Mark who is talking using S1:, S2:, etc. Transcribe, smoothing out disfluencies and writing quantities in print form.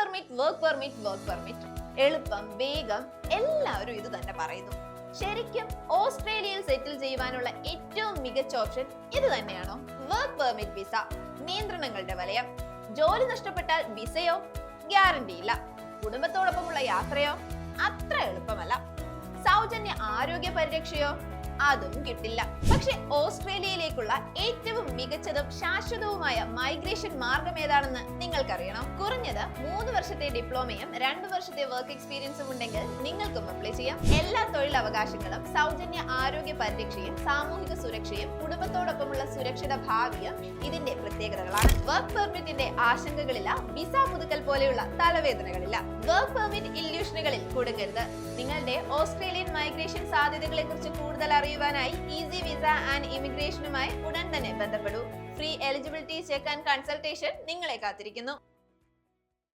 S1: Work permit. എളുപ്പം, വേഗം, എല്ലാവരും ഇത് തന്നെ പറയുന്നു. ശരിക്കും ഓസ്ട്രേലിയയിൽ സെറ്റിൽ ചെയ്യുവാനുള്ള ഏറ്റവും മികച്ച ഓപ്ഷൻ ഇത് തന്നെയാണോ? Work permit visa. നിയന്ത്രണങ്ങളുടെ വലയം. ജോലി നഷ്ടപ്പെട്ടാൽ വിസയോ ഗ്യാരണ്ടി ഇല്ല. കുടുംബത്തോടൊപ്പമുള്ള യാത്രയോ അത്ര എളുപ്പമല്ല. സൗജന്യ ആരോഗ്യ പരിരക്ഷയോ അതും കിട്ടില്ല. പക്ഷെ ഓസ്ട്രേലിയയിലേക്കുള്ള ഏറ്റവും മികച്ചതും ശാശ്വതവുമായ മൈഗ്രേഷൻ മാർഗം ഏതാണെന്ന് നിങ്ങൾക്കറിയണം. കുറഞ്ഞത് 3 വർഷത്തെ ഡിപ്ലോമയും 2 വർഷത്തെ വർക്ക് എക്സ്പീരിയൻസും ഉണ്ടെങ്കിൽ നിങ്ങൾക്കും അപ്ലൈ ചെയ്യാം. എല്ലാ തൊഴിലവകാശങ്ങളും, സൗജന്യ ആരോഗ്യ പരിരക്ഷയും, സാമൂഹിക സുരക്ഷയും, കുടുംബത്തോടൊപ്പമുള്ള സുരക്ഷിത ഭാവിയും ഇതിന്റെ പ്രത്യേകതകളാണ്. വർക്ക് പെർമിറ്റിന്റെ ആശങ്കകളില്ല, വിസ പുതുക്കൽ പോലെയുള്ള തലവേദനകളില്ല. Work permit ഇല്യൂഷനുകളിൽ കുടുങ്ങരുത്. നിങ്ങളുടെ ഓസ്ട്രേലിയൻ മൈഗ്രേഷൻ സാധ്യതകളെ കുറിച്ച് കൂടുതൽ അറിയുവാനായി ഈസി വിസ ആൻഡ് ഇമിഗ്രേഷനുമായി ഉടൻ തന്നെ ബന്ധപ്പെടൂ. Free eligibility check and consultation നിങ്ങളെ കാത്തിരിക്കുന്നു.